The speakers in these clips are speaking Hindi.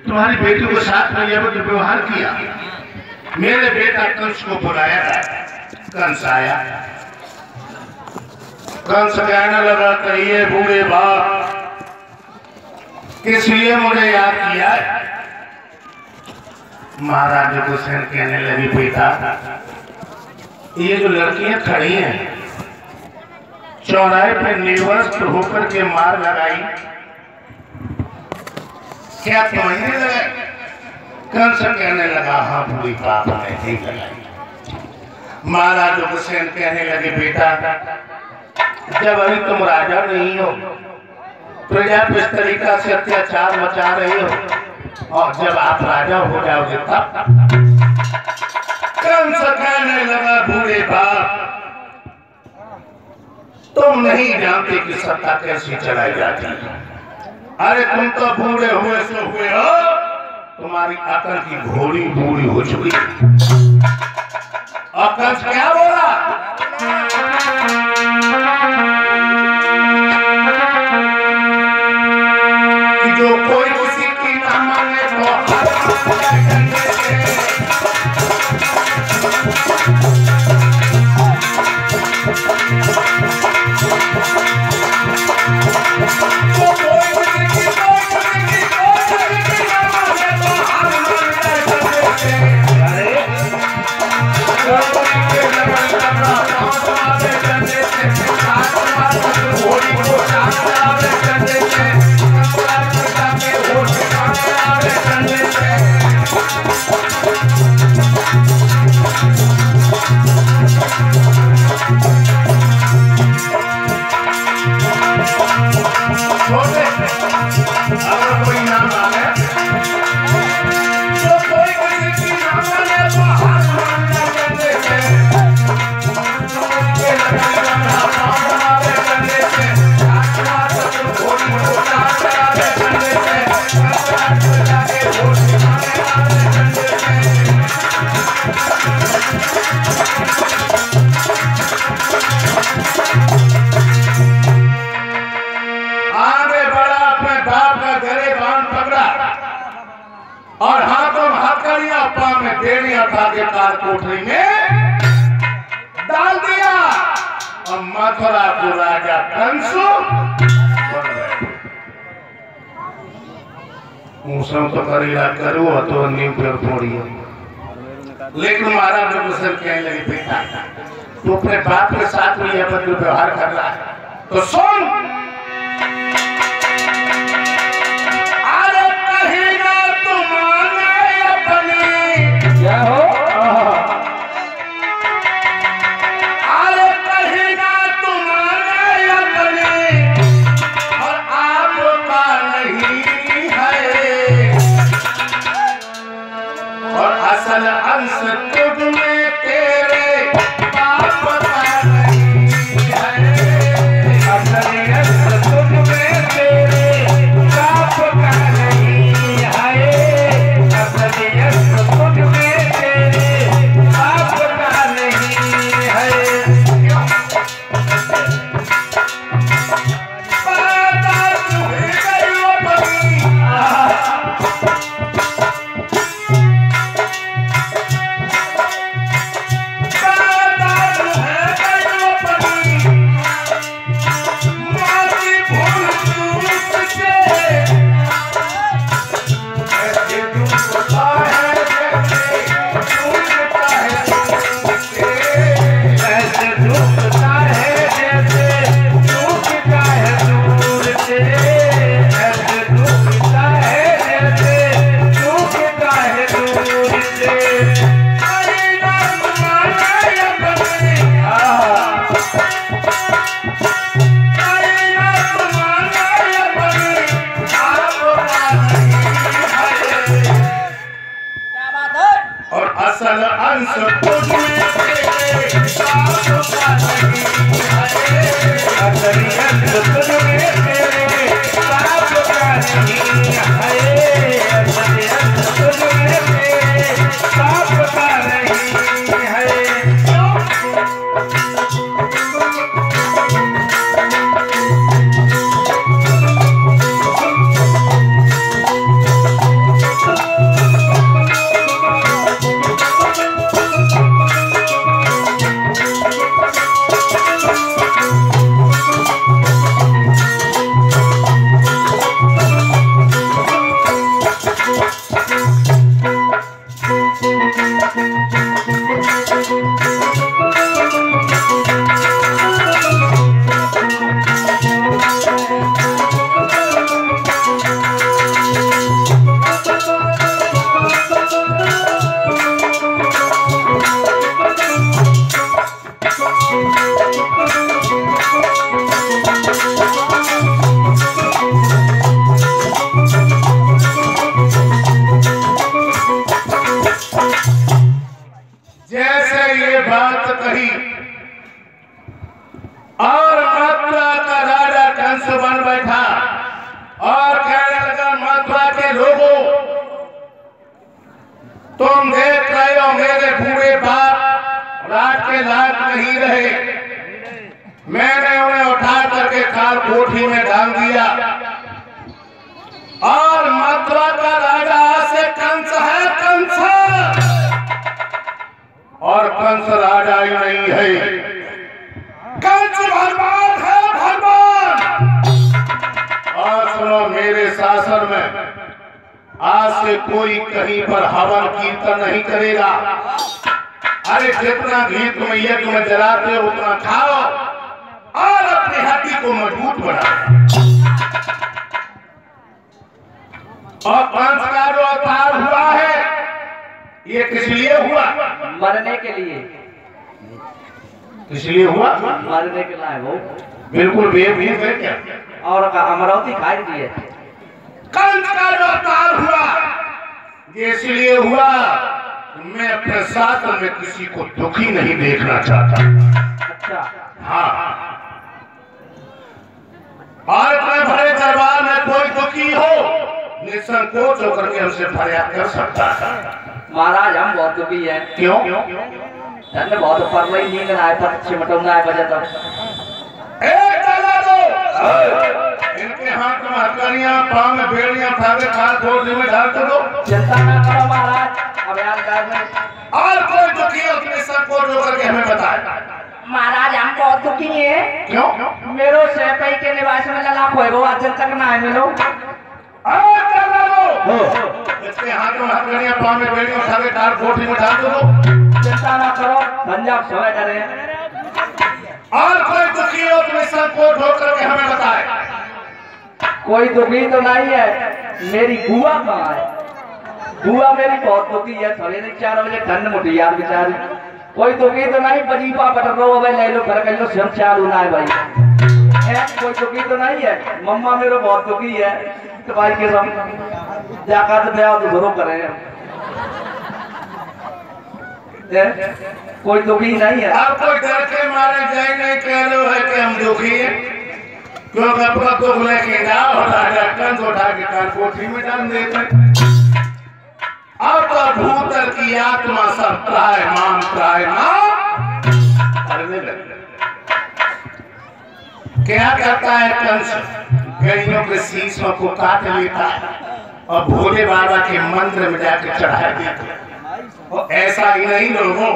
तुम्हारी बेटी को साथ में यह व्यवहार किया। मेरे बेटा कंस को बुलाया, कंस आया। कंस कहने लगा, कहिए बूढ़े बाप, किस लिए मुझे याद किया? महाराज हुसैन कहने लगी, बेटा ये जो लड़कियां खड़ी हैं चौराहे पे निर्वस्त्र होकर के मार लगाई, क्या तुम्हें लगा? कंस कहने लगा, हाँ बूढ़ी बाप ने ही लगाई। महाराज हुसैन कहने लगे, बेटा जब अभी तुम राजा नहीं हो, प्रजा पे इस तरीका से अत्याचार मचा रहे हो, और जब आप राजा हो जाओगे तब। कंस कहने लगा, बूढ़े बाप तुम नहीं जानते कि सत्ता कैसी चलाई जाती है। अरे तुम तो बूढ़े हुए सो हुए हो, तुम्हारी अकल की घोड़ी बूढ़ी हो चुकी। और कंस क्या बोला? कि जो कोई किसी की ना माने तो और हाथों हथकड़ियां पांव में बेड़ियां धागे कार कोठरी में डाल दिया और मथुरा को राजा कंस मूसम तो करेगा करो तो नीम पेड़ फोड़िए। लेकिन महाराज हुसैन कहने लगे, बेटा तू अपने बाप के साथ में यह व्यवहार कर रहा है तो सुन। क्या हो? अरे कहीं ना तुम्हारे अपने और आपका नहीं है, और असल अंश तुझ में तेरे बाप का नहीं है। असल अंश तुझ में तेरे बाप का नहीं है। असल अंश तुझ में असल अंश तुझ में तेरे बाप का नहीं है। असल अंश तुझ में तेरे बाप का नहीं है। असल अंश तुझ में तेरे बाप का नहीं है। कंस बन बैठा और कहने लगा मथुरा के लोगों, तुम देख रहे हो मेरे बूढ़े बाप राज के लायक नहीं रहे, मैंने उन्हें उठा करके काल कोठी में डाल दिया और मथुरा का राजा से कंस है, कंस, और कंस राजा ही नहीं है, कंस भगवान है, भगवान। और सुनो, मेरे शासन में आज से कोई कहीं पर हवन कीर्तन नहीं करेगा। अरे जितना घी तुम यज्ञ में जलाते हो उतना खाओ और अपनी हड्डी को मजबूत बनाओ। और कंस का जो अवतार हुआ है ये किस लिए हुआ? मरने के लिए। किस लिए हुआ? मरने के लिए वो बिल्कुल बेवकूफ है क्या? और अमरावती खाई दिए। कंस का जो अवतार हुआ ये इसलिए हुआ, मैं अपने शासन में किसी को दुखी नहीं देखना चाहता। अच्छा। हाँ, और इतने बड़े दरबार में कोई दुखी हो निसंकोच होकर के हमसे फरियाद कर सकता है। महाराज हम बहुत दुखी है। क्यों? धन्य बहुत ऊपर वही नींद ना आए तक चिमटौना आए बजे तक। चला दो इनके हाथ में हथकड़ियां, पांव में बेड़ियां उठा के काल कोठरी में डाल दो। चिंता ना करो महाराज, अभियान करने। और कोई दुखी हो निसंकोच होकर के हमें बताए। महाराज हम बहुत दुखी है। क्यों? मेरो सेपई के निवास में लला कोई वो आज तक ना है मिलो। इसके हाथ में हथकड़ियां, पांव में बेड़ियां उठा के काल कोठरी में डाल दो। चिंता ना करो, पंजाब सोए करे। और कोई दुखी हो तो निसंकोच होकर के हमें बताए। कोई दुखी तो नहीं है, मेरी बुआ कहाँ है? बुआ मेरी बहुत दुखी है, सवेरे 4 बजे ठंड मुठी यार बेचारी। कोई दुखी तो नहीं, बजीपा बटर रो भाई ले लो घर कर लो स्वयं चालू ना है भाई। कोई दुखी तो नहीं है। मम्मा मेरे बहुत दुखी है तो भाई के सब जाकर ब्याह तो जरूर करें। कोई दुखी नहीं है। आप कोई डर के मारे जाए नहीं कह लो है कि हम दुखी हैं, क्योंकि अपना दुख लेके जाओ कंस उठा के काल कोठरी में डाल देते। अब तो भूतल की आत्मा सब त्रायमान करने लगे। क्या करता है कंस? गैयों के शीशों को काट लेता है और भोले बाबा के मंदिर में जाकर चढ़ा देता है। ऐसा ही नहीं लोगों,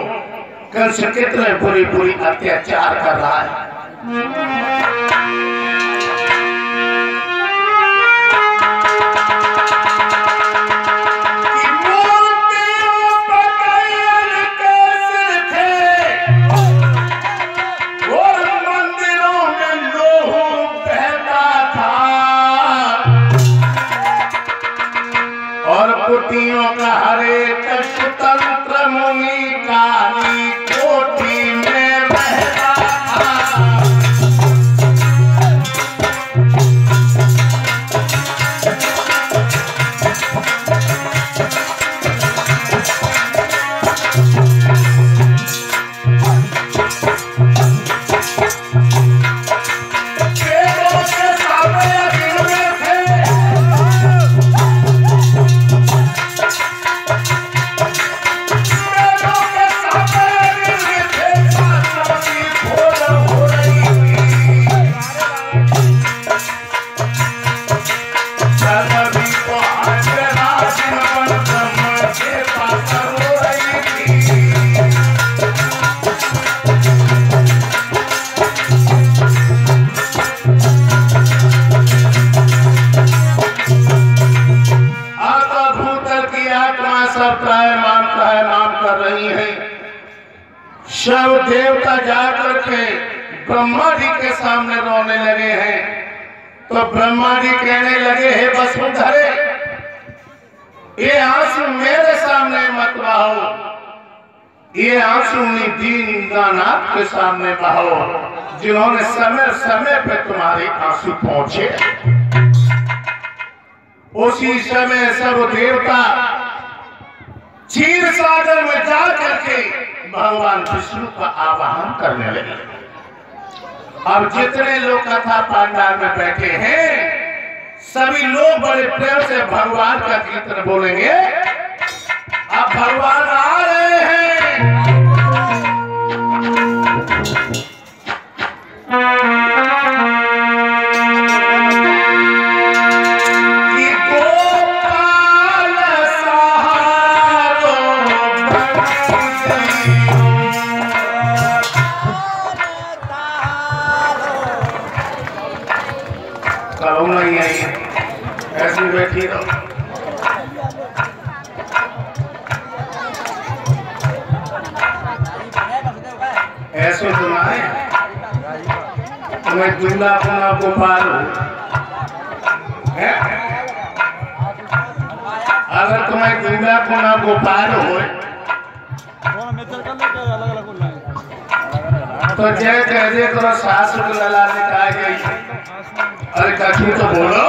कंस कितने बुरी बुरी अत्याचार कर रहा है। कुटियों का हरे तंत्र मुनि काली कोठी में रहता था। शव देवता जाकर के ब्रह्मा जी के सामने रोने लगे हैं, तो ब्रह्मा जी कहने लगे, हे वसुंधरे, ये आंसू मेरे सामने मत बहाओ, ये आंसू दीननाथ के सामने बहाओ, जिन्होंने समय समय पे तुम्हारे आंसू पहुंचे। उसी समय सब देवता क्षीर सागर में जा करके भगवान विष्णु का आवाहन करने लगे। अब जितने लोग कथा पंडाल में बैठे हैं सभी लोग बड़े प्रेम से भगवान का कीर्तन बोलेंगे। अब भगवान आ रहे हैं। नहीं आई ऐसी बैठी रहो। ऐसे सुनाए तुम्हें दूल्हा पुना गोपाल हो, अगर तुम्हें दूल्हा पुना गोपाल हो तो जय कह दे करो सास लला निकाल गई। अरे कथी तो बोलो।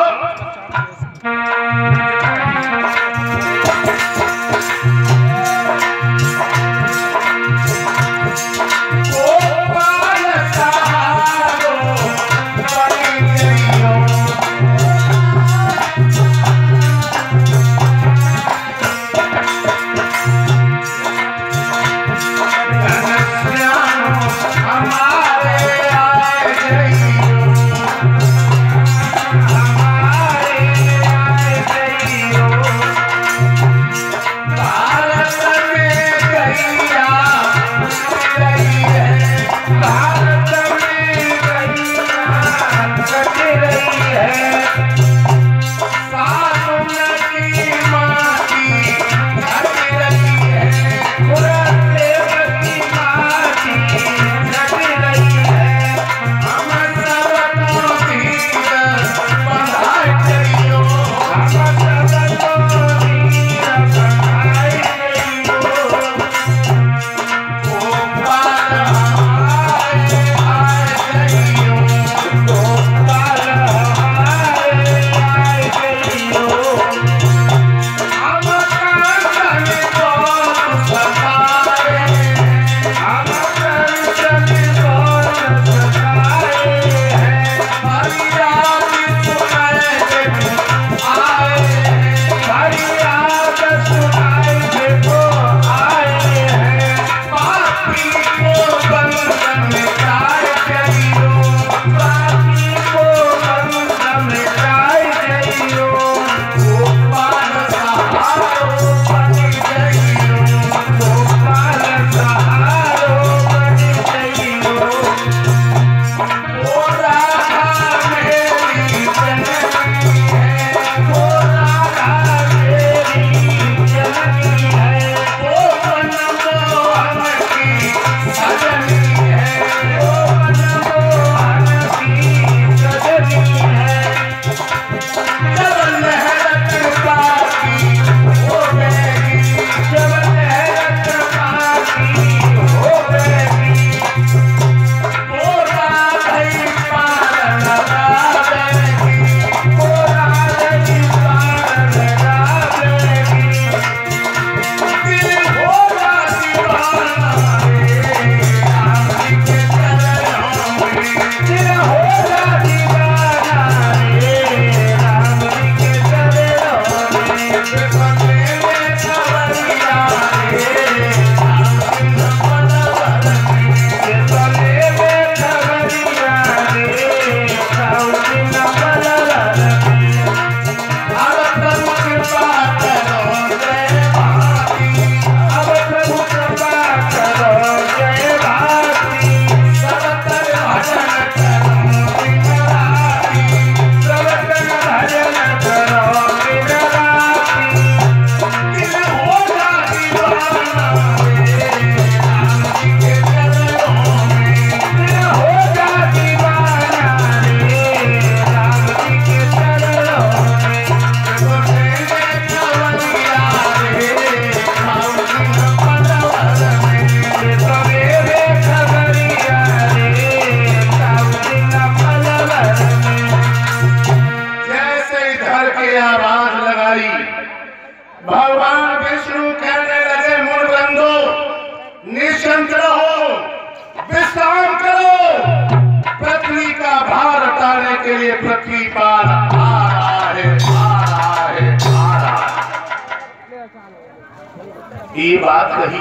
ये बात कही,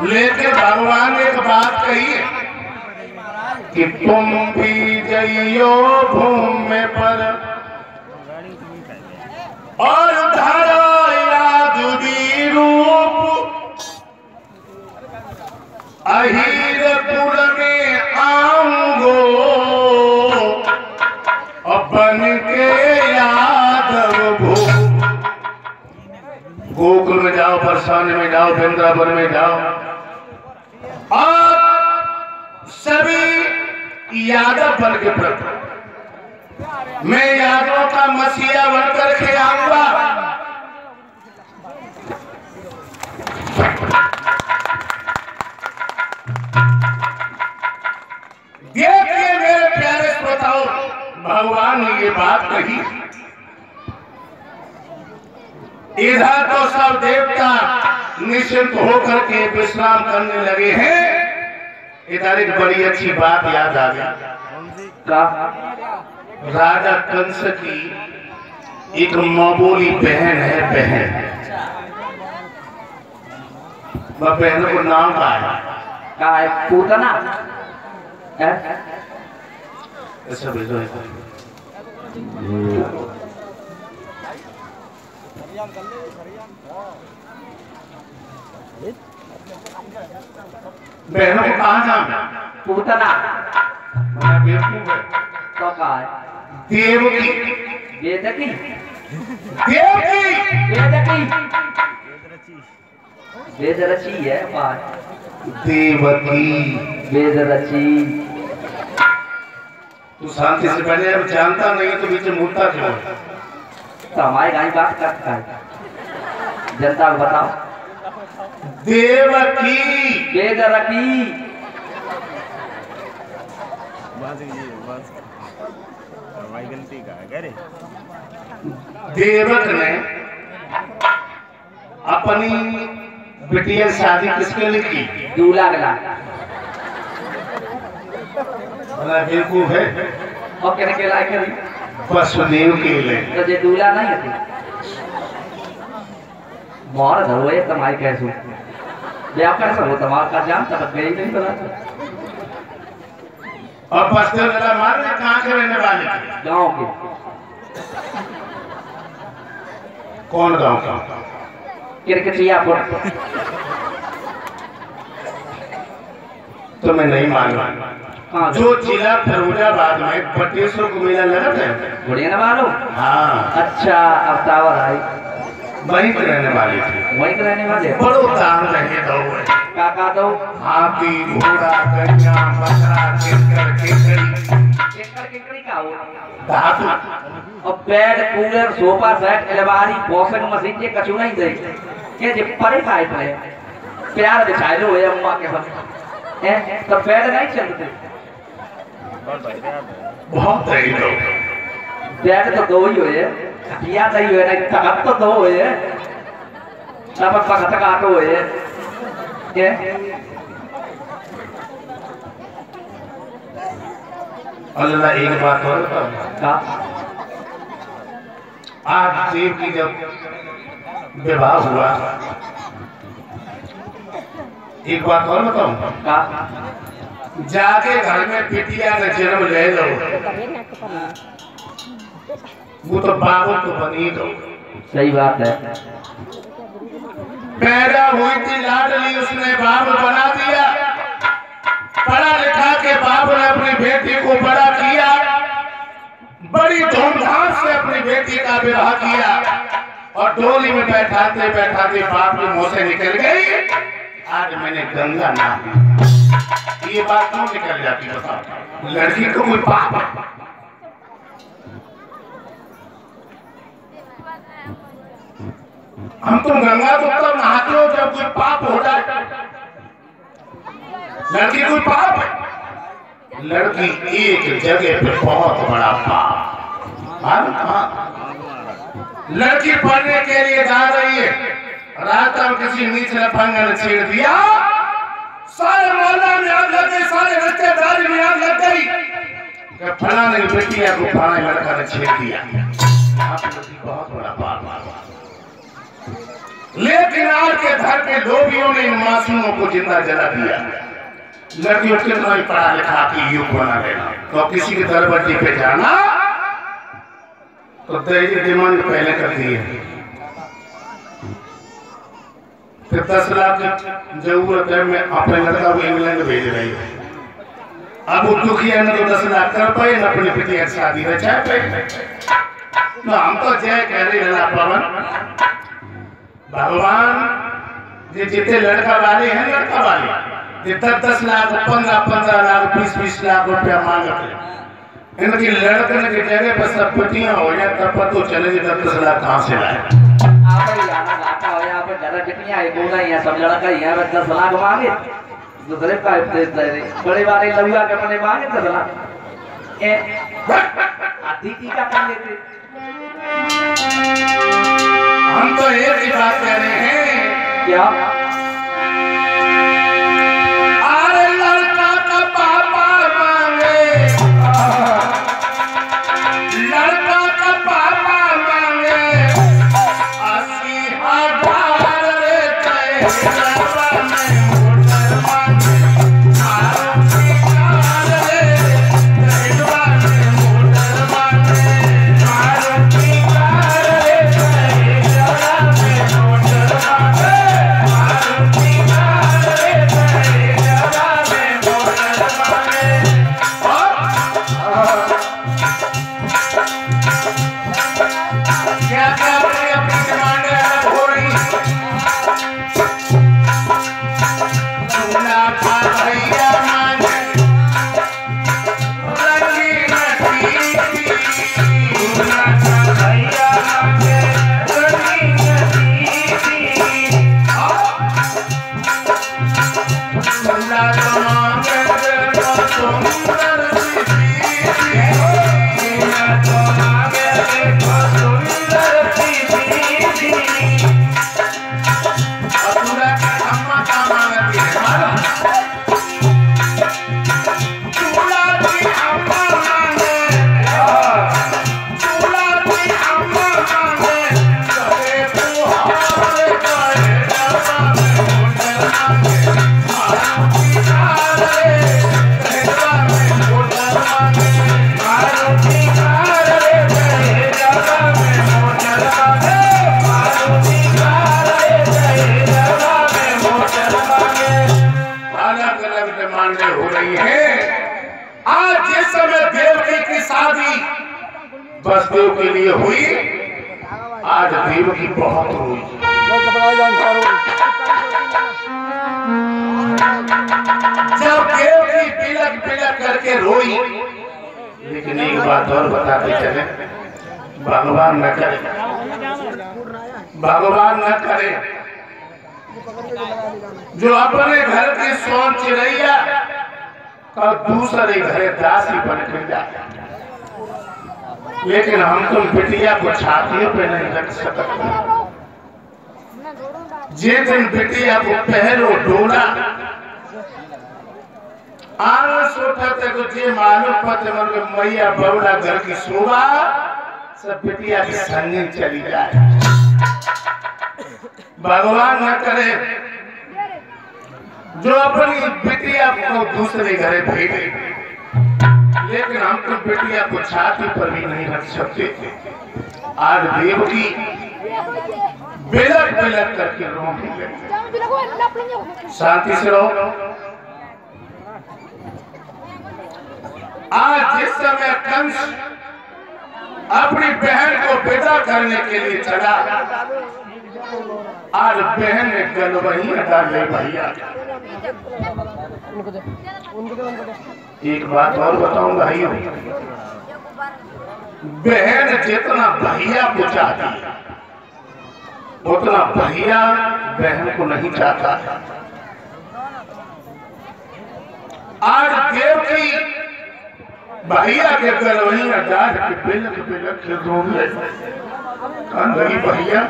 लेकिन भगवान ने एक बात कही है कि तुम भी जइयो भूमि पर और धारा याद भी रूप, अहीरपुर में आऊंगो बन के यादव भूप। गोकुल में जाओ, बरसाने में जाओ, वृंदावन में जाओ, और सभी यादव बन के प्रभु, मैं यादवों का मसीहा बनकर के आऊंगा। देखिए मेरे प्यारे श्रोताओं, भगवान ने ये बात कही। इधर तो सब देवता निश्चिंत होकर के विश्राम करने लगे हैं, इधर एक बड़ी अच्छी बात याद आ गई। राजा कंस की एक मामूली बहन है, बहन, वह बहन को नाम का है पूतना। ऐसा भेजो बहनों को कहा नाम है? पूतना। बेवकूफ है तो कहा है देवकी। वेदकी। देवकी। वेदकी। वेदरची है बात। देवकी। वेदरची। तू शांति से पहले अब जानता नहीं तो बीच में मुड़ता क्यों? तो हमारी गाय बात करता है, जनता को बताओ। देवकी। वेदरकी। गलती का है। देवक ने अपनी बिटिया शादी किसके लिए की? दूल्हा गला। बेवकूफ है। और कहने के लायक है वसुदेव के लिए। तो ये दूल्हा नहीं है, मोहर धरो है कमाई कैसे ब्याह कैसे हो तुम्हारा का जान तब गई नहीं पता। और बस्तर वाला मार में कहाँ के रहने वाले? गांव के। कौन गांव का? किरकटियापुर। तो मैं नहीं मानूं। हाँ, जो जिला फिरोजाबाद में बटेश्वर को मेला लगा था, गुड़िया ना मालूम? हाँ। अच्छा, अब टावर आई। वहीं के रहने वाले थे। वहीं के रहने वाले। बड़ो दान रहे दो। काका दो। हाथी, घोड़ा, गैया, बकरा, केकड़ी का हो। धातु। और बेड, कूलर, सोफा सेट, अलमारी, वॉशिंग मशीन ये कछु नहीं दे। ये जो परे पाइप है, प्यार बिछाए लो ये अम्मा के सब। हैं तो बेड नहीं चलते। बहुत सही लोग। बेड तो दो ही हुए, खटिया नहीं हुए, नहीं तखत तो दो हुए, तब तखत काटो हुए। ये अल्लाह एक बात और बताओ। आज देव की जब विवाह हुआ, एक बात और बताऊं, जाके घर में बिटिया का जन्म ले लो, वो तो बाबू तो बनी दो। सही बात है। पैदा हुई थी लाडली, उसने बाप बना दिया। पढ़ा लिखा के बाप ने अपनी बेटी को बड़ा किया, बड़ी धूमधाम से अपनी बेटी का विवाह किया, और डोली में बैठाते बैठाते बाप के मुंह से निकल गई, आज मैंने गंगा नहा ली। ये बात क्यों निकल जाती बताओ? लड़की को कोई पाप। हम तो गंगा तो तब नहाते हो जब कोई पाप हो जाए। लड़की कोई पाप है? लड़की एक जगह पे बहुत बड़ा पाप। लड़की पढ़ने के लिए जा रही है, रात में किसी नीच लफंगा ने छेड़ दिया, सारे मोहल्ला में आग लग गई, सारे रिश्तेदारी में आग लग गई। फलाने बेटिया को फलाने लड़का ने छेड़ दिया। बहुत बड़ा पाप। लेकिन आज के धर के लोभियों ने इन मासूमों को जिंदा जला दिया। लड़कियों कितना ही पढ़ा लिखा कि युग बना लेना, तो किसी के दरवाजे पे जाना तो दहेज डिमांड पहले कर दिए, फिर 10 लाख जरूरत है, मैं अपने लड़का को इंग्लैंड भेज रही हूँ। अब वो दुखिया ने तो 10 लाख कर पाए न अपनी बेटी की शादी रचा पाए। तो हम तो जय कह रहे हैं पवन भगवान जे जितने लड़का वाले हैं, लड़का वाले जे 10 लाख 15 लाख 20 लाख रुपया मांगते, इनकी लड़कन की जगह पर सब पतियां हो जाए तब तो चले 10 लाख कहाँ से लाए। आप यहाँ लाता हो, यहाँ पे ज़्यादा बिटियाँ है, बोला यहाँ सब लड़का यहाँ पे 10 लाख मांगे, दूसरे का बड़े वाले लड़का के अपने मांगे 10 लाख। आधी की क्या कर लेते? हम तो एक ही बात कह रहे हैं, क्या अरे लड़का का पापा मांगे, लड़का का पापा मांगे 80,000 रे कैसा में मोटर मांगे, बसदेव के लिए हुई, आज देव की बहुत हुई। जब देव की बिलक बिलक करके रोई, लेकिन एक बात और बताते चले, भगवान न करे, भगवान न करे जो अपने घर की सोन चिड़ैया और दूसरे घर दासी बन कर जाए, लेकिन हम तुम बिटिया को छातियों पे नहीं रख सकते। जे दिन बिटिया को पहलो डोला आलस उठाते तो जे मालूम पते मन में मैया बौला घर की शोभा सब बिटिया की संगे चली जाए। भगवान न करे जो अपनी बिटिया को दूसरे घरे भेजे, लेकिन हम तो बिटिया को छाती पर भी नहीं रख सकते थे। आज देव की बिलक बिलक करके रोने लगे। शांति से रहो। आज जिस समय कंस अपनी बहन को विदा करने के लिए चला, आज बहन ने गलवही डाले भैया। एक बात और बताऊं भाइयों, बहन जितना भैया को चाहती है उतना भैया बहन को नहीं चाहता। आज देव की भैया के गलवही डाल के बिलक बिलक के रोने लगी। भैया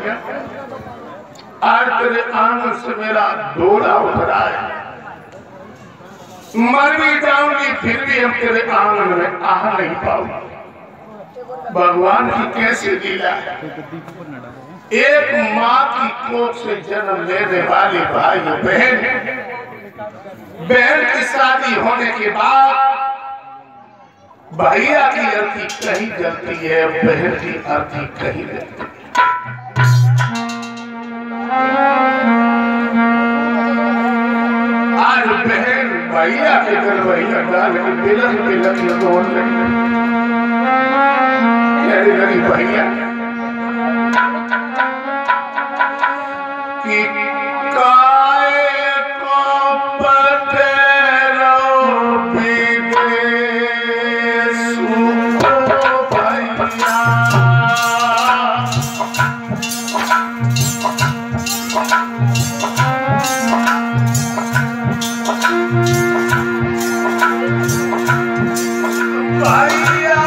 आज तेरे आंगन से मेरा डोला उठ रहा है, मर भी जाऊंगी फिर भी हम तेरे आंगन में आ नहीं पाऊंगी। भगवान की कैसी लीला है। एक माँ की कोख से जन्म लेने वाली भाई बहन, बहन की शादी होने के बाद भैया की अर्थी कहीं जलती है, बहन की अर्थी कहीं जलती है। आज बहन भैया के घर भैया डाल के तिलक तिलक लगोन लगी भैया कि काय को पठेरो विदेश भैया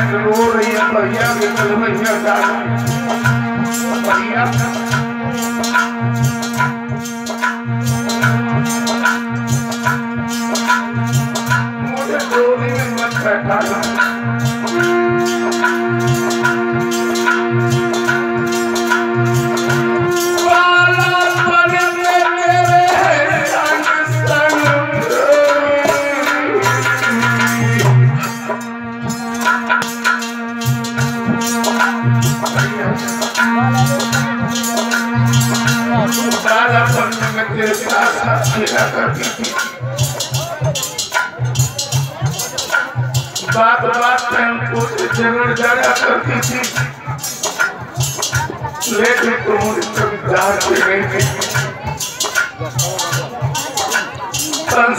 रो रही है भैया के कल भैया भैया मुझे रोने में मत बैठा बात बात में हमको झगड़ जाया करती थी, लेकिन तुम कभी डांटते नहीं थे।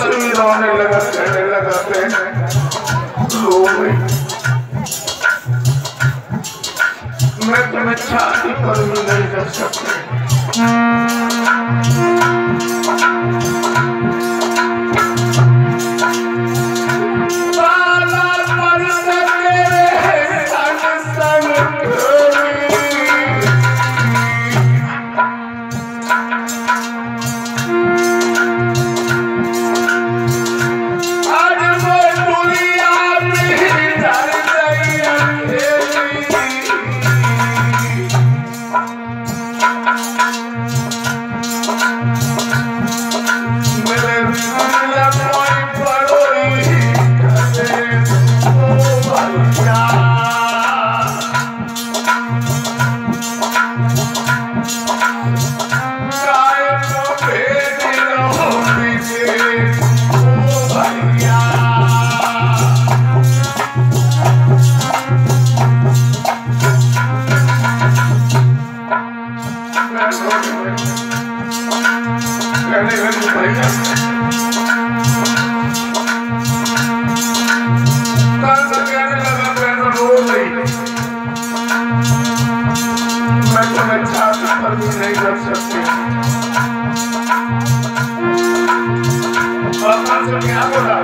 भी रोने लगा, कहने लगा रो गई। मैं तुम्हें छाती पर भी नहीं कर सकती। नहीं कर सकते। भगवान से क्या बोला?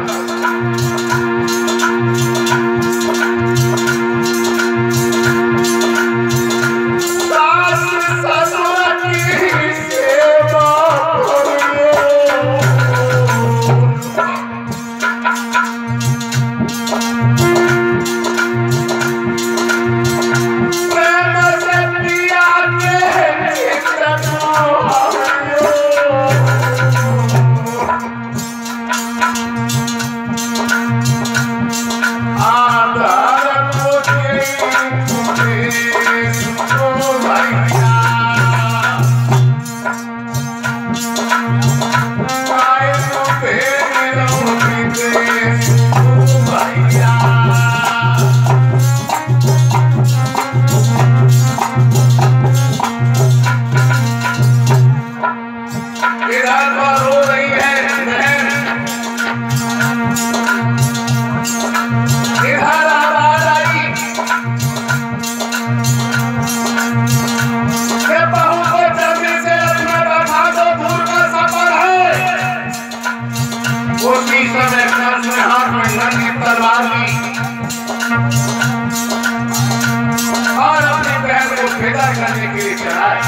करने के लिए चला है।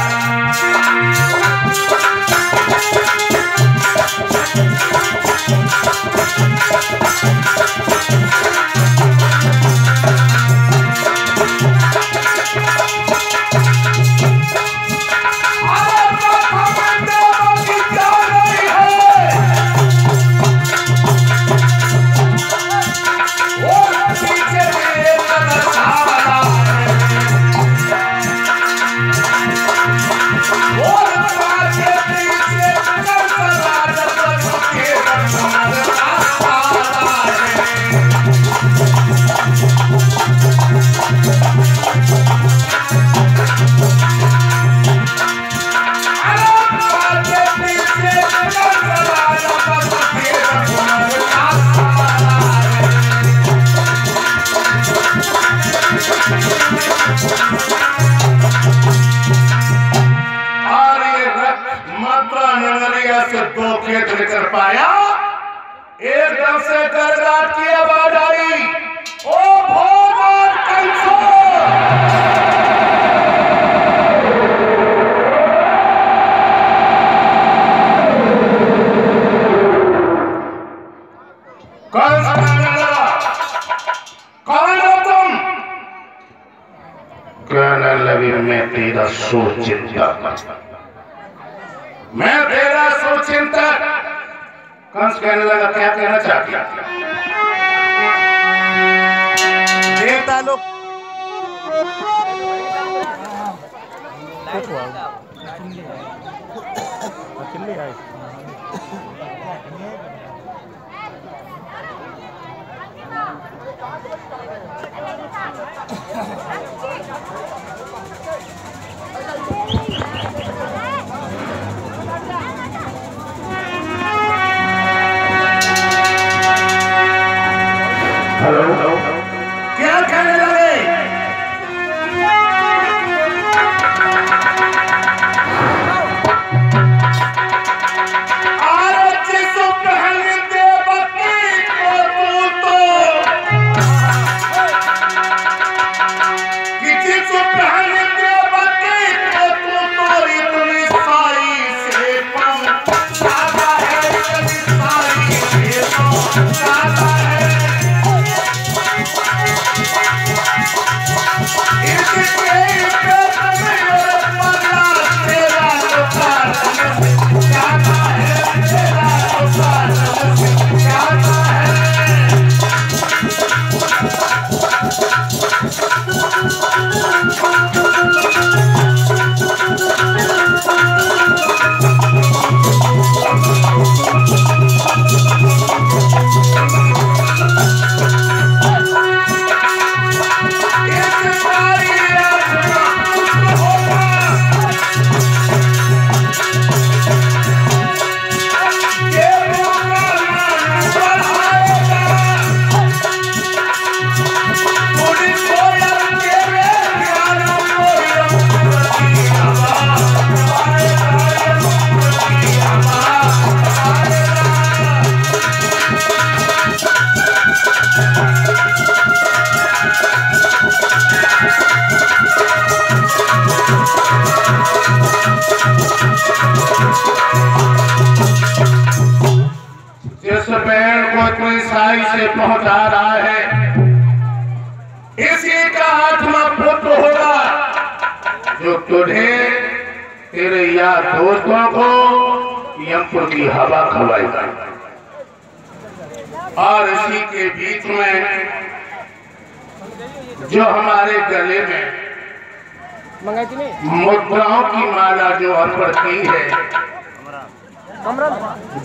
से 2 खेत लेकर पाया, एकदम से गड़गड़ाहट की आवाज आई, ओ भोग और कंसो। कंस कहने लगा, कौन हो तुम? कहने लगी, मैं तेरा सुचिंतक, मैं तेरा सुचिंतक। कंस कहने लगा, क्या कहना चाहती? देवता लोग हेलो, क्या कहने लगे? से पहुंचा रहा है, इसी का आत्मा पुत्र होगा जो तुझे, तेरे यार दोस्तों को यमपुर की हवा खवाएगा। और इसी के बीच में जो हमारे गले में मुद्राओं की माला जो अर्पण की है,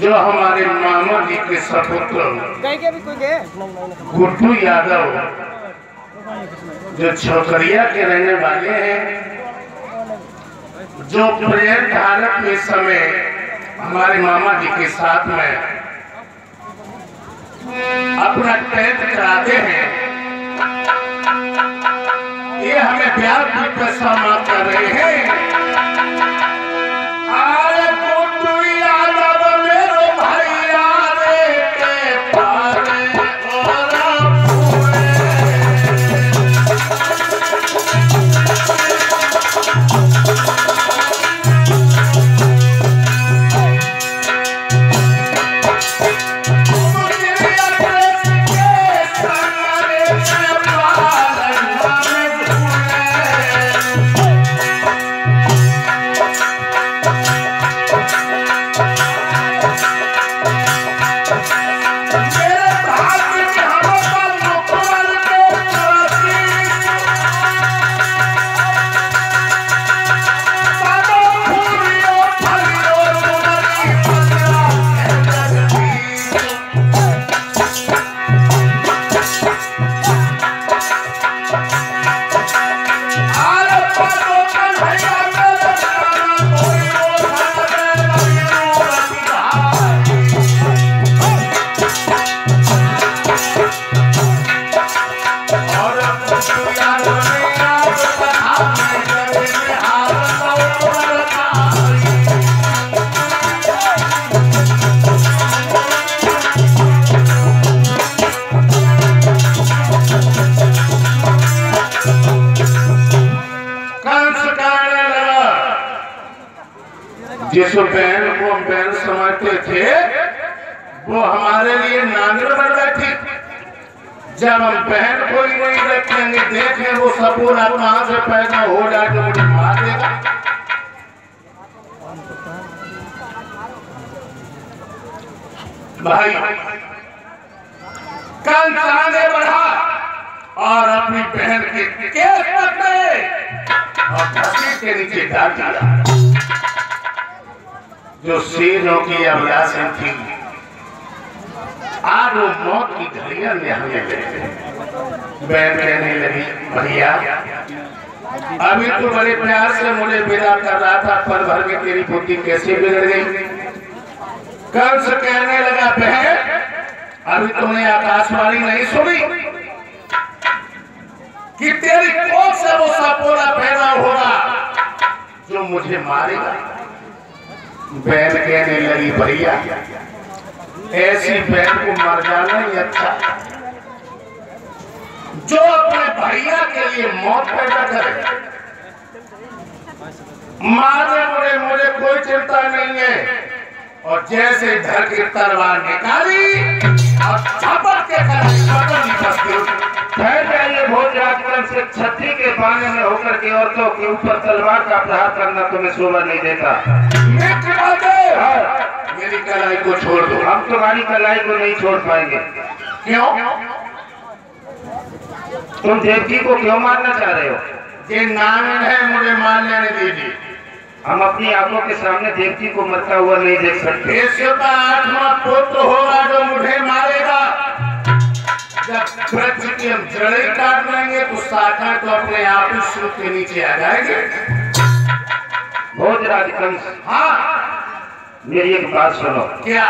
जो हमारे मामा जी के सपुत्र गुड्डू यादव जो छोकरिया के रहने वाले हैं, जो प्रेयर धारक में समय हमारे मामा जी के साथ में अपना टेंट कराते हैं, ये हमें ब्याज भी पैसा माफ कर रहे हैं। जिस बहन को हम बहन समझते थे वो हमारे लिए नांगर बन बैठी। जब हम बहन को ही नहीं रखेंगे, देखें वो सपूरा कहां से पैदा हो जाए तो मुझे मार देगा। भाई कल आगे बढ़ा और अपनी बहन के केस पकड़े और घसीट के नीचे डाल दिया। जो शेरों की अभिलाषा थी आज वो मौत की घड़ियां में हमें लगे। बहन कहने लगी भैया अभी तो बड़े प्यार से मुझे विदा कर रहा था, पल भर में तेरी बुद्धि कैसे बिगड़ गई। कल से कहने लगा बहन अभी तुमने आकाशवाणी नहीं सुनी कि तेरी कोख से वो सपोरा पैदा होगा जो मुझे मारेगा। बहन कहने लगी भैया ऐसी बहन को मर जाना ही अच्छा, जो अपने भैया के लिए मौत पैदा करे। मारे मुझे कोई चिंता नहीं है। और जैसे धर की तलवार निकाली और झपट के ठहर जाइए भोजराज से छतरी के पानी में होकर के औरतों के ऊपर तलवार का प्रहार करना तुम्हें शोभा नहीं देता। मेरी कलाई को छोड़ दो। हम तुम्हारी कलाई को नहीं छोड़ पाएंगे। क्यों? तुम देवकी को क्यों मारना चाह रहे हो? ये नारायण है, मुझे मार लेने दीजिए। हम अपनी आंखों के सामने देवकी को मरता हुआ नहीं देख सकते। इसका आत्मा पुत्र होगा जो मुझे मारेगा। जब वृक्ष की हम जड़ें काट देंगे तो शाखा तो अपने आप ही सूख के नीचे आ जाएंगे। भोजराज कंस, हाँ मेरी एक बात सुनो। क्या?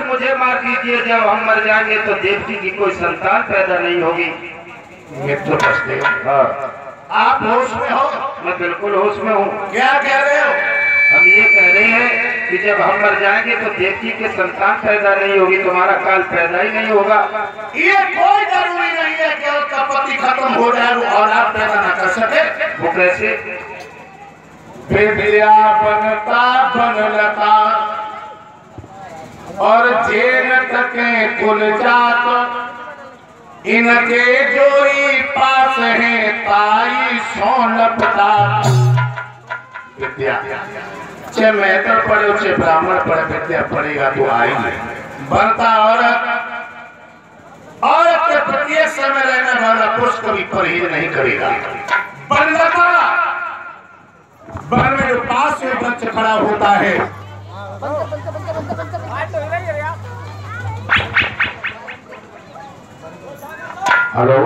मुझे मार दीजिए, जब हम मर जाएंगे तो देवकी की कोई संतान पैदा नहीं होगी। ये तो बसते हो। हाँ। आप होश में हो? मैं बिल्कुल होश में हूँ। क्या कह रहे हो? हम ये कह रहे हैं कि जब हम मर जाएंगे तो देवकी के संतान पैदा नहीं होगी, तुम्हारा काल पैदा ही नहीं होगा। ये कोई जरूरी नहीं है कि उसका पति खत्म हो जाए और आप पैदा न कर सके। वो कैसे? विद्या बनता बनलता और जेन तके कुल जात, इनके जोई पास है ताई सोनपता। विद्या चाहे मेहतर पढ़े चाहे ब्राह्मण पढ़े, विद्या पढ़ेगा तो आएगी। बनता औरत के प्रत्येक समय रहने वाला पुरुष कभी परहेज नहीं करेगा। बनलता वन में जो पास में वृक्ष खड़ा होता है, हेलो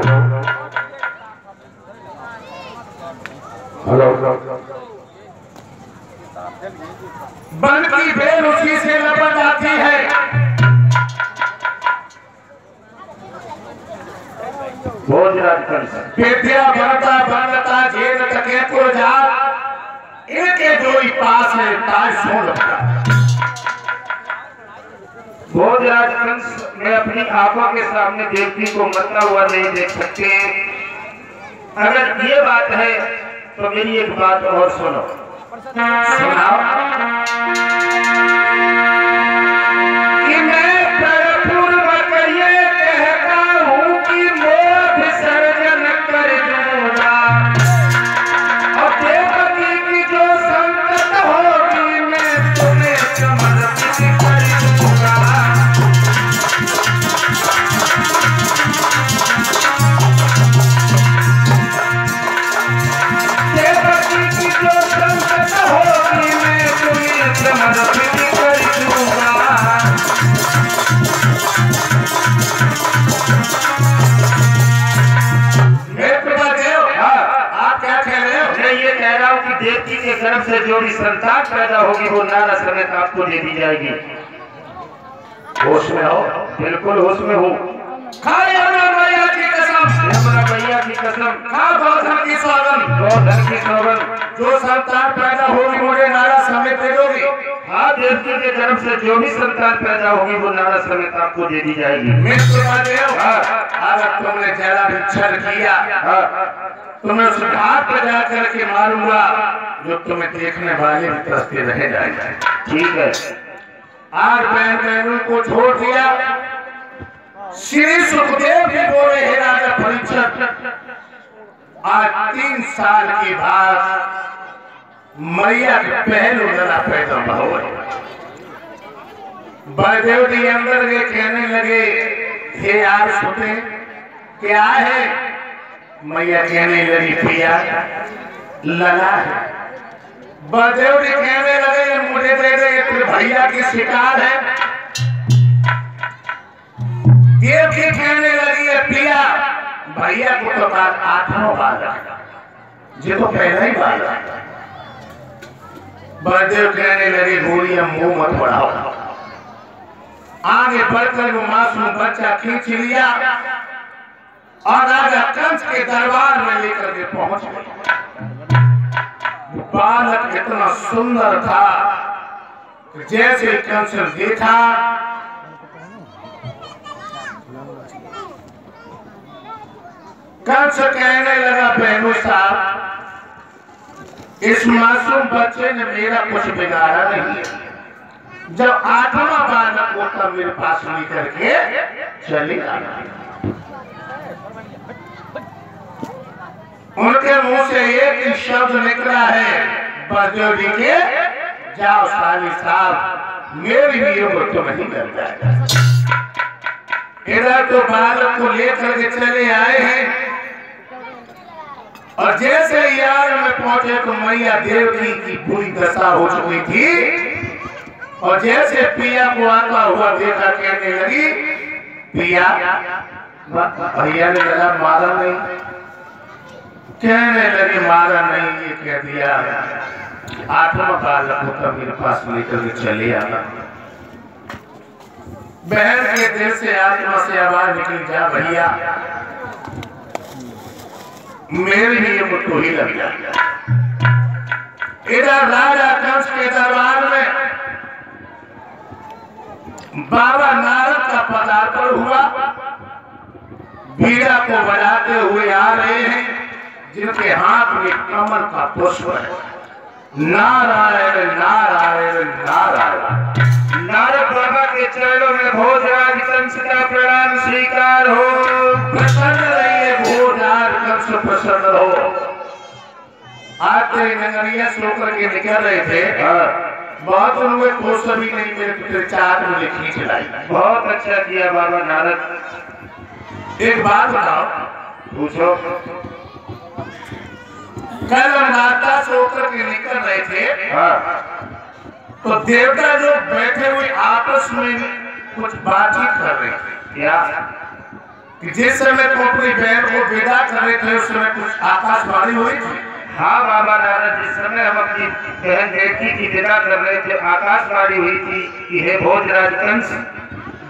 हेलो, वन की बेल उसी से लपट आती है। भोजराज कंस, विद्या बनता बनता जेल तके को जा, इनके जो ही पास है ताज सोनपता। भोजराज कंस, मैं अपनी आंखों के सामने देवकी को मरता हुआ नहीं देख सकते। अगर ये बात है तो मेरी एक बात और सुनो। सुनाओ। कि मैं पूर्वक ये कहता हूँ कि मोह विसर्जन कर दूंगा और देवकी की जो संगत होगी मैं तुम्हें समर्पित कर दूंगा। देवकी के गर्भ से जो भी संतान पैदा होगी वो नारा समेत आपको दे दी जाएगी। होश में हो? बिल्कुल होश में हो। खाए यमुना मैया की कसम, यमुना मैया की कसम, खा गोधन की सौगंध, गोधन की सौगंध, जो संतान पैदा होगी मुझे नारा समेत दे दोगी। हाँ, देवकी के गर्भ से जो भी संतान पैदा होगी वो नारा समेत आपको दे दी जाएगी। मृत्यु अगर तुमने जरा भी छल किया, तुम्हें उस घाट पर जाकर के मारूंगा जो तुम्हें देखने वाले भी तरसते रह जाएगा। ठीक है। आज बहन बहनों को छोड़ दिया। श्री सुखदेव भी बोले हे राजा परीक्षित, आज 3 साल के बाद मैया के पहलू जरा पैदा हुआ। बलदेव जी अंदर गए, कहने लगे हे यार सुने क्या है? मैया कहने लगी पिया लला है। बलदेव जी कहने लगे मुझे दे दे, तेरे भैया की शिकार है। देव जी कहने लगी है पिया भैया को तो बात 8वां बार जी तो पहला ही बार। बलदेव कहने लगे गोलियां मुंह मत बढ़ाओ। आगे बढ़कर वो मासूम बच्चा खींच लिया और राजा कंस के दरबार में लेकर के पहुंच गए। बालक इतना सुंदर था कि जैसे कंस ने देखा कंस कहने लगा बहनों साहब इस मासूम बच्चे ने मेरा कुछ बिगाड़ा नहीं है। जब 8वां बालक को तब मेरे पास लेकर के चले आना। उनके मुंह से एक ही शब्द निकला है बलदेव जी के, जाओ साली साहब मेरी भी उम्र तो नहीं मिल जाएगा। इधर तो बालक को लेकर के चले आए हैं और जैसे यार में पहुंचे तो मैया देवकी की बुरी दशा हो चुकी थी और जैसे पिया को आता हुआ देखा कहने लगी पिया भैया ने लगा मारा नहीं, कहने लगे मारा नहीं, ये कह दिया 8वां बालक होता मेरे पास लेकर के चले आना। बहन के दिल से आत्मा से आवाज निकली जा भैया मेरे लिए मुझको ही लग जाएगा। इधर राजा कंस के दरबार में बाबा नारद का पदार्पण हुआ। बीड़ा को बजाते हुए आ रहे हैं जिनके हाथ में कमल का पुष्प है। नारायण नारायण नारायण। नारद बाबा के चरणों में भोजराज कंस का प्रणाम स्वीकार हो। प्रसन्न रहिए भोजराज कंस प्रसन्न हो। आज तेरी नगरिया से होकर के निकल रहे थे, बहुत हुए तो सभी नहीं मेरे 4 में लिखी चलाई। बहुत अच्छा किया बाबा नारद। एक बात बताओ, पूछो। कल हम माता से होकर के निकल रहे थे तो देवता जो बैठे हुए आपस में कुछ बातचीत कर रहे थे। क्या? कि जिस समय तुम अपनी बहन को विदा कर रहे थे उस समय कुछ आकाशवाणी हुई थी। हाँ बाबा नारद, जिस समय हम अपनी बहन देवकी की विदा कर रहे थे आकाशवाणी हुई थी कि हे भोजराज कंस,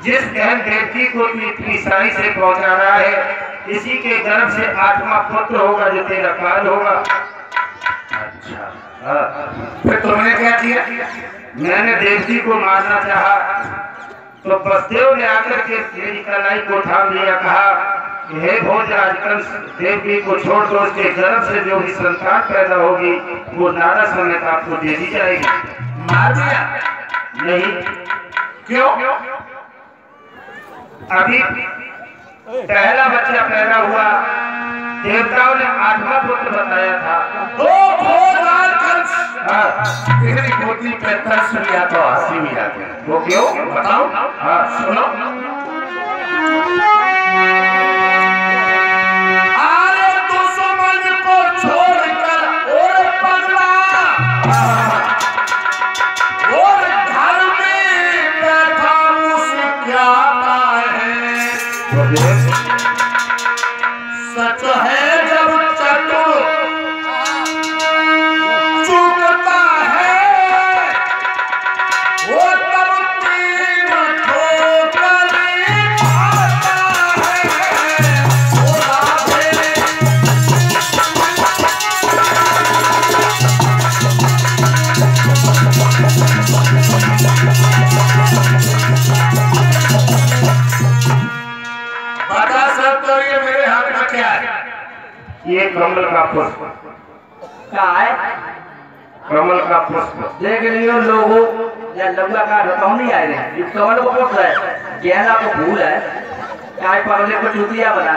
जिस बहन देवकी को इतनी साई से पहुंचाना है इसी के गर्भ से 8वां पुत्र होगा जो तेरा काल होगा। अच्छा, फिर तुमने क्या किया? मैंने देवकी को मारना चाहा तो बसदेव ने आकर के मेरी कलाई को थाम लिया, कहा कि हे भोजराज कंस, देवकी को छोड़ दो, उसके गर्भ से जो भी संतान पैदा होगी वो नारा समेत आपको दे दी जाएगी। मार दिया? नहीं। क्यों? अभी पहला बच्चा पैदा हुआ, देवताओं ने 8वां पुत्र बताया था। ओ भोजराज कंस, तेरी पोती पे तरस भी आता तो हंसी भी आती। वो क्यों बताओ? हाँ सुनो। अरे दुश्मन को छोड़कर और पगला और घर में बैठा मुस्कुराता है। सच है जब चतुर बता सकते हो ये मेरे हाथ में क्या है? ये कमल का पुष्प। क्या है? कमल का पुष्प। देख लियो लोगों, या लंबा का रतौन नहीं आए हैं, ये कमल का पुष्प है, गेंदा का फूल है, क्या पगले को चूतिया बना।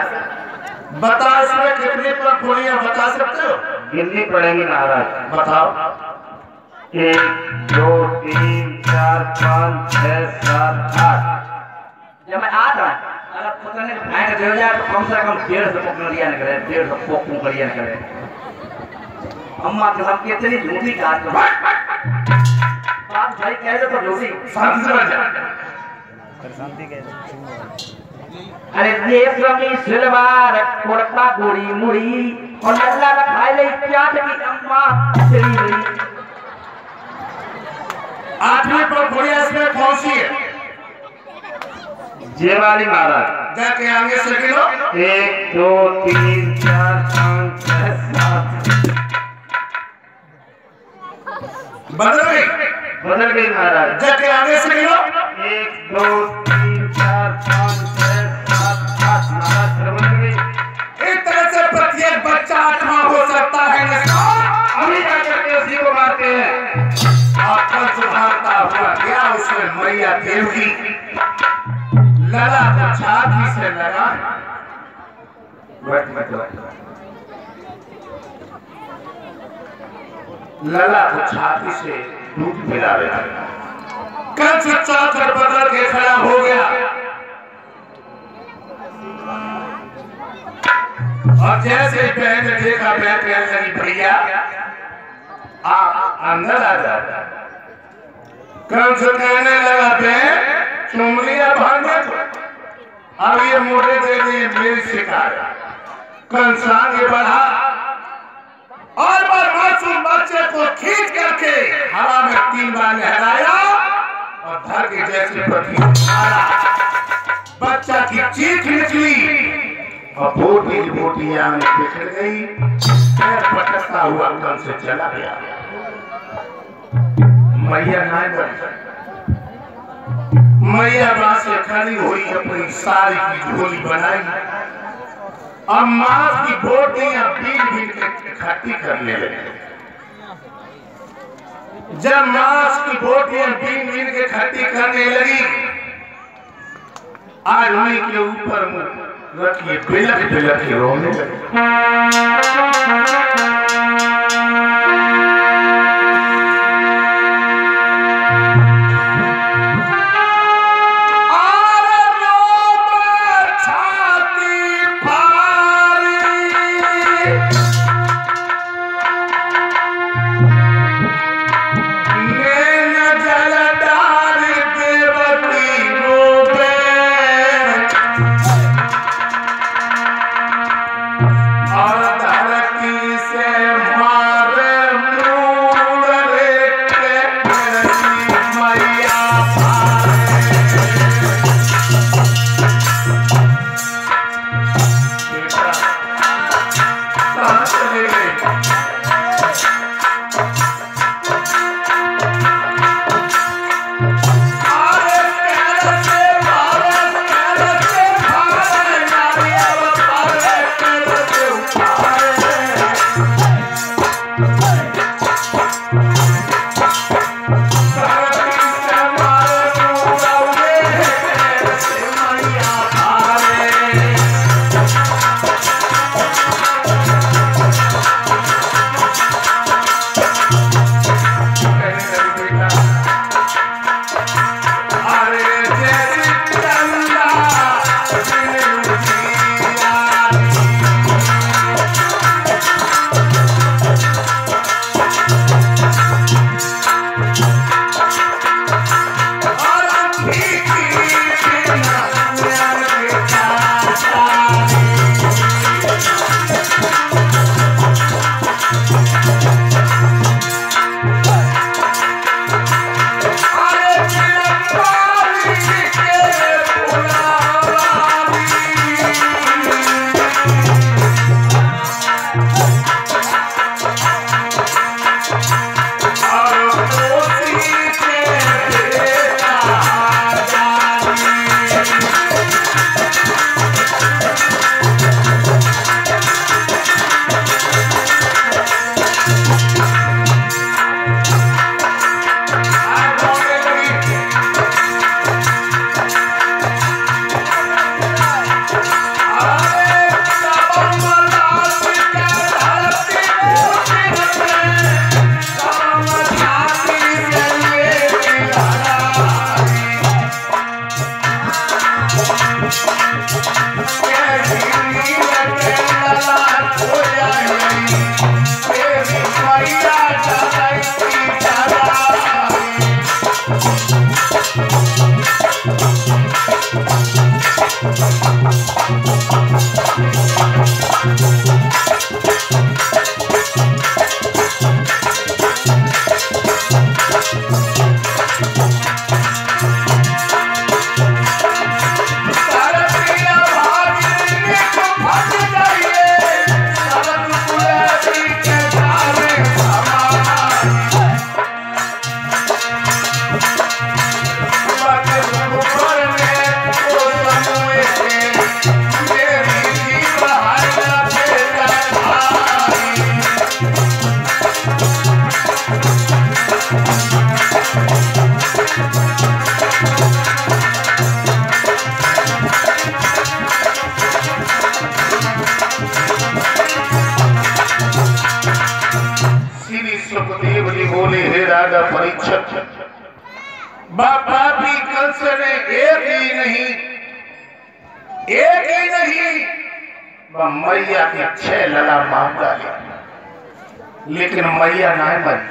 बता इसमें कितनी पंखुड़ियां बता सकते हो? गिननी पड़ेगी महाराज। बताओ। 1 2 3 4 5 6 7 8। जब मैं आ रहा अगर पता नहीं भाई का 2000 तो कम से कम 150 पंखुड़ियां निकले, 150 पंखुड़ियां निकले। अम्मा के सब कितनी झूठी काट बात भाई कह दो तो झूठी शांति से बैठ जा। शांति कैसे? अरे देश में सिलवार कोड़ता गोरी मुड़ी और अल्लाह का खाए ले चाट की अम्मा तेरी बड़ी। आठवीं पंखुड़ियां इसमें कौन सी है? ये वाली महाराज। जाके आगे से गिनो। 1 2 3 4 5 6 7। बदल गई। बदल गई महाराज। जाके आगे से गिनो। 1 2 3 4 5 6 7 8। महाराज फिर बदल गई। इस तरह से प्रत्येक बच्चा आत्मा हो सकता है निष्काम। अभी जाकर के उसी को मारते हैं। और कल सुधारता हुआ गया उसमें मैया देवी लला को छाती से लगा। लला को छाती से दूध पिला रहा। कल से चाकर बदल के खड़ा हो गया और जैसे बहन ने देखा बहन कहने लगी भैया अंदर आ जा। कल से कहने लगा बहन चुम लिया भाग्य को, अब ये मोटे दे दिए मेरी शिकार। कंस आगे बढ़ा और मासूम बच्चे को खींच करके हवा में 3 बार लहराया और धर के जैसे पति मारा। बच्चा की चीख निकली और बोटी बोटियां में बिखर गई। पैर पटकता हुआ कंस से चला गया। मैया ना बन मैया मां से खड़ी हुई अपनी सारी की झोली बनाई और मांस की बोटियां बीन के इकट्ठी करने लगी। जब मांस की बोटियां बीन के इकट्ठी करने लगी आदमी के ऊपर मुंह रखिए बिलक बिलक के रोने लगे। और धरती से राजा परीक्षित बापा भी कंस ने एक ही नहीं मैया के 6 लला मार डाले, लेकिन मैया ना मरी।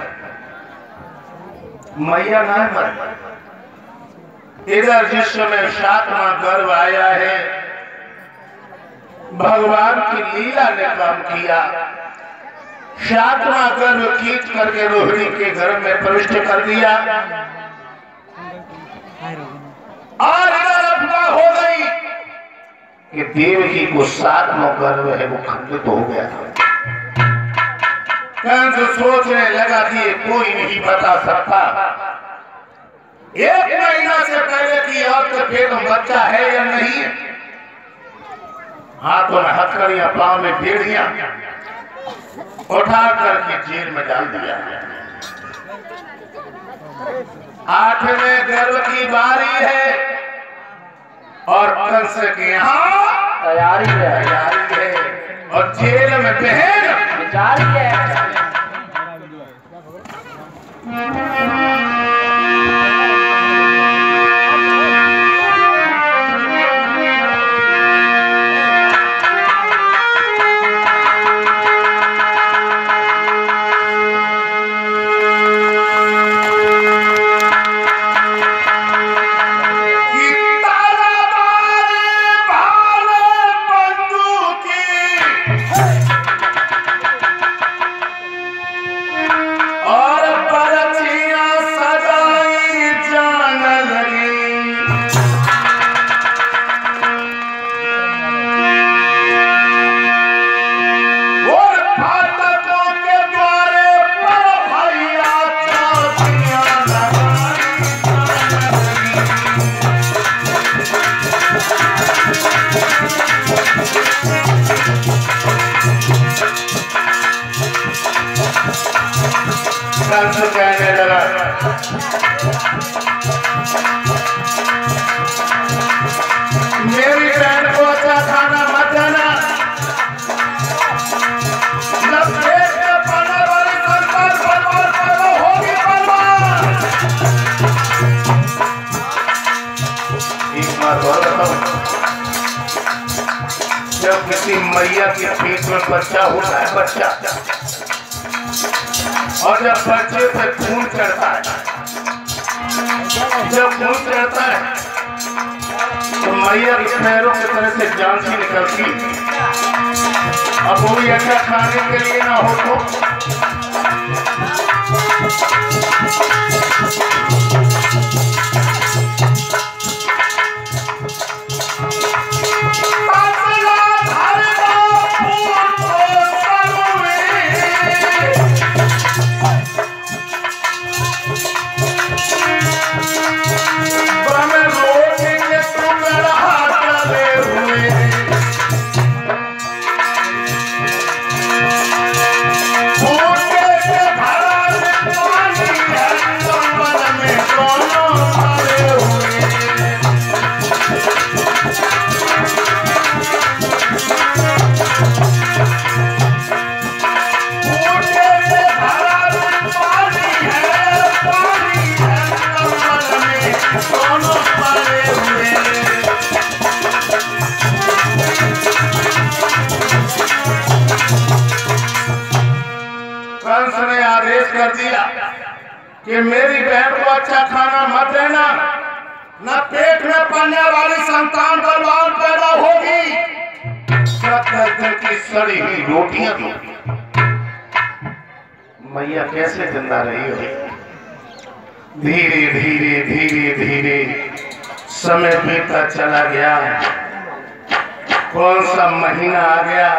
इधर जिस समय 7वां गर्भ आया है, भगवान की लीला ने काम किया। 7वां गर्भ खींच करके रोहिणी के गर्भ में प्रविष्ट कर दिया और इधर अफवाह हो गई कि देवकी को 7वां गर्भ है वो खंडित हो गया था। कंस सोचने लगा कि ये कोई नहीं बता सकता, 1 महीना से पहले की और तो फिर बच्चा है या नहीं। हाथों में हथकड़ियां, पांव में बेड़ियां उठा करके जेल में डाल दिया। 8वें गर्भ की बारी है और कंस के यहाँ तैयारी है और जेल में बहन विचारी है। कहने लगा मेरी बहन को अच्छा खाना मत देना, न पेट में पाने वाली संतान बलवान पैदा होगी बलवान। एक बार और बताओ, जब किसी मैया के पेट में बच्चा होता है, बच्चा और जब बच्चे पे खून चढ़ता है, जब खून चढ़ता है तो मैया के पैरों की तरह से जान सी निकलती। अब वो भी अच्छा खाने के लिए ना हो तो कंस ने आदेश कर दिया कि मेरी बहन को अच्छा खाना मत देना, न पेट में पलने वाली संतान बलवान पैदा होगी, 70 दिन की सड़ी हुई रोटियां दो। मैया कैसे जिंदा रही हो? धीरे धीरे धीरे धीरे समय बीतता चला गया। कौन सा महीना आ गया?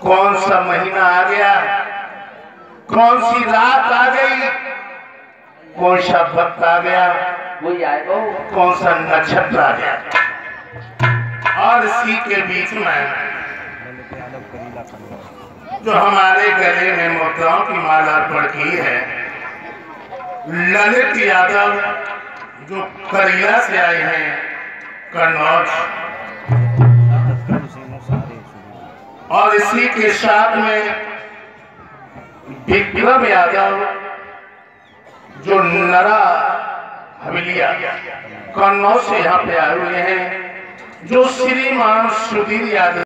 कौन सा महीना आ गया? कौन सी रात आ गई? कौन सा वक्त आ गया? वही आएगा। कौन सा नक्षत्र आ गया? और इसी के बीच में जो हमारे गले में मुद्राओं की माला अर्पण की है, ललित यादव जो करीला से आए हैं, कन्नौज, और इसी के साथ में विक्रम यादव जो नरा हवेलिया कन्नौज से यहाँ पे आए हुए हैं, जो श्रीमान सुधीर यादव